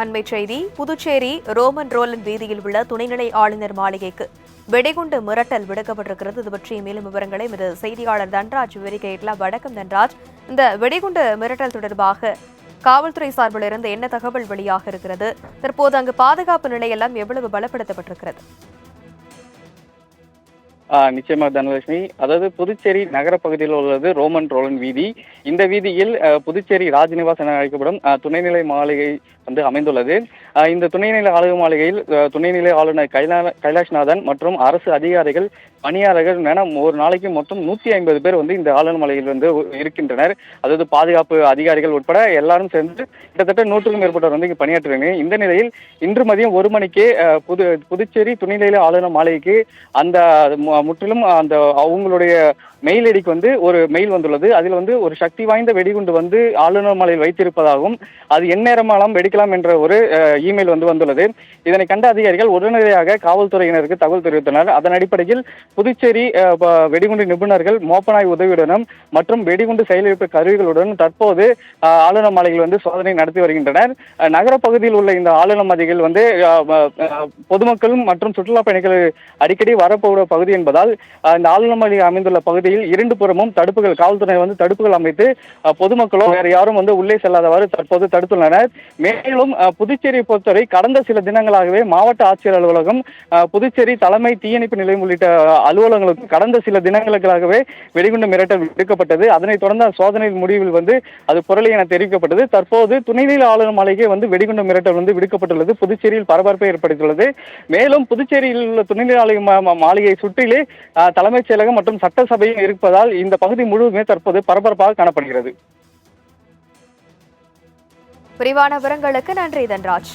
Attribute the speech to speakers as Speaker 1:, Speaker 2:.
Speaker 1: அண்மைச் செய்தி புதுச்சேரி ரோமன் ரோலன் வீதியில் உள்ள துணைநிலை ஆளுநர் மாளிகைக்கு வெடிகுண்டு மிரட்டல் விடுக்கப்பட்டிருக்கிறது. இது பற்றிய மேலும் விவரங்களை செய்தியாளர் தன்ராஜ் விவரிக்கலாம். வணக்கம் தன்ராஜ். இந்த வெடிகுண்டு மிரட்டல் தொடர்பாக காவல்துறை சார்பில் இருந்து என்ன தகவல் வெளியாக இருக்கிறது? தற்போது அங்கு பாதுகாப்பு நிலையெல்லாம் எவ்வளவு பலப்படுத்தப்பட்டிருக்கிறது?
Speaker 2: நிச்சயமாக தனலட்சுமி, அதாவது புதுச்சேரி நகர பகுதியில் உள்ளது ரோமன் ரோலன் வீதி. இந்த வீதியில் புதுச்சேரி ராஜ்நிவாஸ் என அழைக்கப்படும் துணைநிலை மாளிகை அமைந்துள்ளது. இந்த துணைநிலை ஆளுநர் மாளிகையில் துணைநிலை ஆளுநர் கைலாஷ்நாதன் மற்றும் அரசு அதிகாரிகள், பணியாளர்கள் என ஒரு நாளைக்கு மொத்தம் 150 பேர் இந்த ஆளுநர் மாளிகையில் இருக்கின்றனர். அதாவது பாதுகாப்பு அதிகாரிகள் உட்பட எல்லாரும் சேர்ந்து கிட்டத்தட்ட 100க்கும் மேற்பட்டவர் இங்கு பணியாற்றுகிறாங்க. இந்த நிலையில் இன்று மதியம் 1 மணிக்கு புதுச்சேரி துணைநிலை ஆளுநர் மாளிகைக்கு அந்த முற்றிலும் அந்த அவங்களுடைய மெயில் ஐடிக்கு ஒரு மெயில் வந்துள்ளது. அதில் ஒரு சக்தி வாய்ந்த வெடிகுண்டு ஆளுநர் மாளிகையில் வைத்திருப்பதாகவும் அது எந்நேரமாலாம் வெடிக்கலாம் என்ற ஒரு இமெயில் வந்துள்ளது. இதனை கண்ட அதிகாரிகள் உடனடியாக காவல்துறையினருக்கு தகவல் தெரிவித்தனர். அதன் அடிப்படையில் புதுச்சேரி வெடிகுண்டு நிபுணர்கள் மோப்பனாய் உதவியுடனும் மற்றும் வெடிகுண்டு செயலிழப்பு கருவிகளுடன் தற்போது ஆளுநர் மாளிகையில் சோதனை நடத்தி வருகின்றனர். நகர பகுதியில் உள்ள இந்த ஆளுநர் மாளிகையில் பொதுமக்களும் மற்றும் சுற்றுலா பயணிகள் அடிக்கடி வரப்போகிற பகுதி என்பதால் இந்த ஆளுநர் மாளிகை அமைந்துள்ள பகுதியில் 2 புறமும் தடுப்புகள், காவல்துறை தடுப்புகள் அமைத்து பொதுமக்களோ வேற யாரும் உள்ளே செல்லாதவாறு தற்போது தடுத்துள்ளனர். மேலும் புதுச்சேரியை பொறுத்தவரை கடந்த சில தினங்களாகவே மாவட்ட ஆட்சியர் அலுவலகம், புதுச்சேரி தலைமை தீயணைப்பு நிலையம் உள்ளிட்ட அலுவலகங்களுக்கு கடந்த சில தினங்களுக்காகவே வெடிகுண்டு மிரட்டல் விடுக்கப்பட்டது. அதனைத் தொடர்ந்த சோதனை முடிவில் அது புரளி என தெரிவிக்கப்பட்டது. தற்போது துணைநிலை ஆளுநர் மாளிகை வெடிகுண்டு மிரட்டல் விடுக்கப்பட்டுள்ளது. புதுச்சேரியில் பரபரப்பை ஏற்படுத்தியுள்ளது. மேலும் புதுச்சேரியில் உள்ள துணைநிலை ஆளுநர் மாளிகை சுற்றிலே தலைமைச் செயலகம் மற்றும் சட்டசபையும் இருப்பதால் இந்த பகுதி முழுவதுமே தற்போது பரபரப்பாக காணப்படுகிறது.
Speaker 1: விரிவான விவரங்களுக்கு நன்றி தன்ராஜ்.